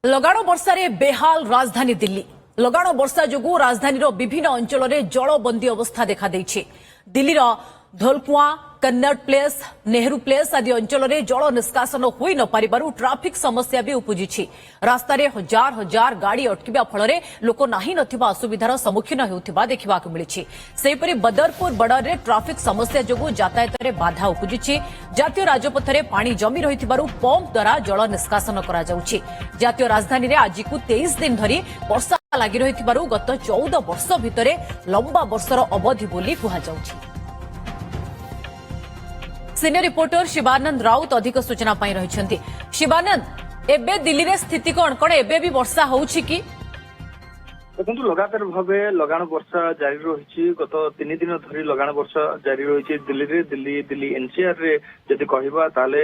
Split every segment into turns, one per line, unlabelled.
लगाण वर्षारे बेहाल राजधानी दिल्ली। लगाण वर्षा जोगु राजधानी विभिन्न अंचल में जलबंदी अवस्था देखा देछि। दिल्लीर धोलकुआ, कन्नड़ प्लेस, नेहरू प्लेस आदि अंचल में जल निष्कासन होई न पारिबारु ट्राफिक समस्या भी उपजिछि। रास्तारे हजार हजार गाड़ी अटकिबा फल लोक नाही नथिबा असुविधार सम्मुखीन हेउथिबा देखिबाकु मिलिछि। सेहिपरि बदरपुर बॉर्डर ट्राफिक समस्या जोगु यातायात में बाधा उपजिछि। जातीय राजपथरे पानी जमी रहिथिबारु पंप द्वारा जल निष्कासन करा जाउछि। जातीय राजधानी रे आजिकु 23 दिन धरी वर्षा लागि रहिथिबारु गत 14 वर्ष भितरे लंबा वर्षर अवधि बोली कुहा जाउछि। सीनियर रिपोर्टर शिवानंद राउत अधिक सूचना पाई रहिछन्ति। शिवानंद, एबे दिल्ली रे स्थिति कोन एबे भी वर्षा होउछि कि?
देखो लगातार भाव लगाण वर्षा जारी रही। गत 3 दिन धरी लगाण वर्षा जारी रही दिल्ली रे। दिल्ली एनसीआर रे जदि कहबा ताले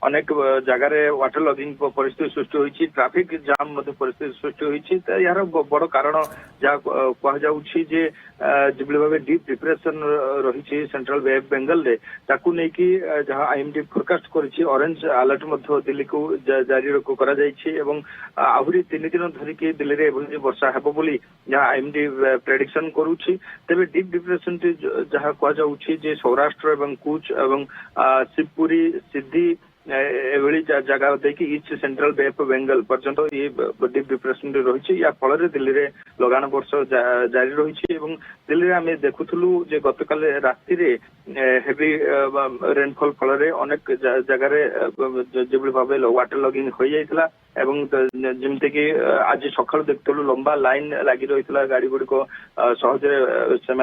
अनेक जगार वाटर लगिंग परिस्थिति सृष्टि होती, ट्राफिक जाम परिस्थिति सृष्टि होती। यार बड़ कारण जहाँ कहुच्छी जे भाव डीप डिप्रेशन रही सेंट्रल बे ऑफ बेंगल रे, ताकू नेकी जहाँ आईएमडी फोरकास्ट करिछि ऑरेंज अलर्ट दिल्ली को जारी करा जायछि एवं आहुरी 3 दिन धरिकी दिल्ली रे एभली वर्षा हेबो बोली जहाँ आईएमडी प्रेडिक्शन करूछि। तेबे डीप डिप्रेशन जहाँ कहुच्छी जे सौराष्ट्र एवं कूच एवं शिवपुरी सिद्धि एभली जगह देखिए east central bay of Bengal पर्यंत ये डीप डिप्रेशन रही। या फल दिल्ली रे लगाण वर्षा जारी रही। दिल्ली रे आमे देखुथुलु जे गतकाल राति रे हेवी रेनफॉल फल अनेक जगार जो भाव वाटर लगिंग हो जाइथिला एवं जमती कि आज सकाल देखुलु लंबा लाइन लगी रही गाड़ी गुड़िक सहज से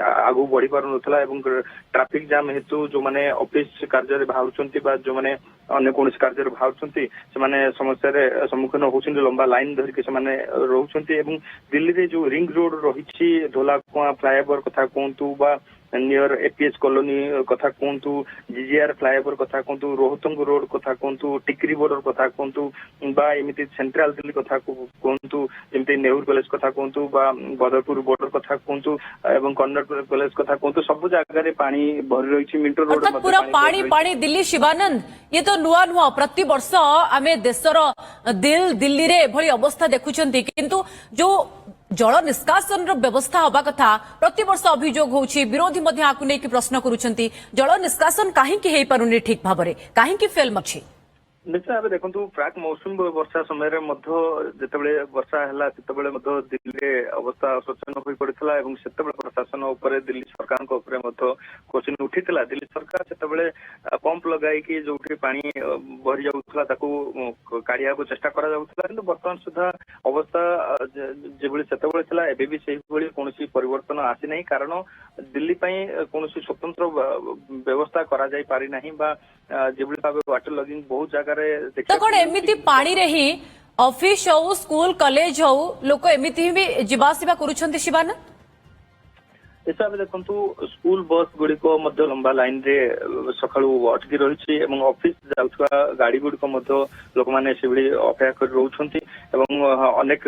आगु बढ़ी पार नथला एवं ट्रैफिक जाम हेतु जो माने ऑफिस कार्य बाहरुचंती बा जो माने अन्य कौन कार्य बाहरुचंती से समस्या सम्मुखीन होउछन्ती। लंबा लाइन धरिक से रोचंती एवं दिल्ली रे जो रिंग रोड रही धोलाकुआ फ्लाईओवर कथा कहतु बा नियर एपीएस कॉलोनी कथा कहतु, जीजीआर फ्लाईओवर कथा कहतु, रोहतंग रोड कथा कहतु, टिकरी बॉर्डर कथा कहतु बा एमती सेंट्रल दिल्ली कथा कहतु, जमती नेहरू कॉलेज कथा कहतु बा बदरपुर बॉर्डर कथा कहतु एवं कन्नड़ कॉलेज कथा कहतु, सब जगह पानी भरी रही। मिंटो रोड
पूरा पानी पानी दिल्ली। शिवानंद, ये तो नुआ नुआ प्रति वर्ष आमे देशर दिल्ली रे एभली अवस्था देखुछन्ती, किंतु जो जल निष्कासन व्यवस्था हवा कथा प्रति वर्ष अभियोग होउछि। विरोधी मध्य आकु नेकी प्रश्न करूछन्ती जल निष्कासन काहे कि हेई पारुनी ठीक भाबरे, काहे कि फेल मछि?
निश्चय भाव देखो प्राक मौसुम वर्षा समय जिते वर्षा है दिल्ली अवस्था शोचनीय हो पड़ा और से प्रशासन उपर दिल्ली सरकार क्वेश्चन उठी। दिल्ली सरकार से पंप लगाई जो पानी भरी जाऊला काढ़िया चेष्टा कर बर्तमान सुधा अवस्था जो से भी से कौन परिवर्तन आसी ना, कारण दिल्ली कौन स्वतंत्र व्यवस्था करा जाई पारि नाही बा जो भाव वाटर लगिंग बहुत जगह
तो कौन एमती पानी रे ही ऑफिस हो स्कूल कॉलेज हो लोक एमती भी जीवासवा करुछन्ती। शिवानंद,
हिसाब देखु स्कूल बस गुड़िक लंबा लाइन रे सकाळु अटकी रही और ऑफिस जाउथवा गाड़ी गुड़िक लोक मैंने से अपेक्षा कर रोचंती अनेक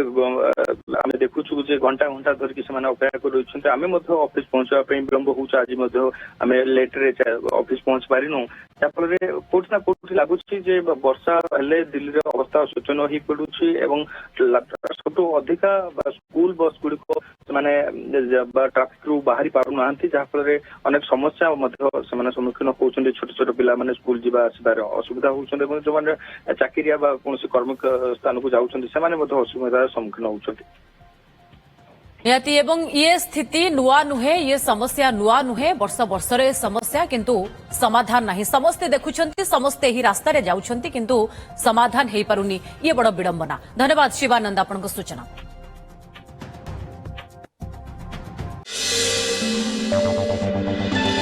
आम देखुछु जे घंटा घंटा धरिकी से अपेक्षा कर रही। आम ऑफिस पहुंचापी विलंब हो आज आम लेट रे ऑफिस पहुंच पारिनु। याफल कोठी ना कोठी लगुच वर्षा हेले दिल्ली अवस्था शोचनीय हो पड़ुछि एवं सबठू अधिका स्कूल बस गुड़िक ट्राफिक रू बाहरी पारु नांती, जहाँफल अनेक समस्या सम्मुखीन होउछन्ती। छोट छोट पिला माने स्कूल जीवा आसबार असुविधा होउछन्ती एवं जो माने चाकरिया बा कौन कर्म स्थान को जाउछन्ती से असुविधार सम्मुखीन होउछन्ती।
निहाती एवं ये स्थिति नुआ नुहे, ये समस्या नुआ नुहे, वर्ष वर्ष रे समस्या किंतु समाधान नहीं। समस्ते देखुछन्ती, समस्ते ही रास्ता रे जाउछन्ती किंतु समाधान हेई पारुनी, ये बड़ विडंबना। धन्यवाद शिवानंद आपनक सूचना।
Thank you.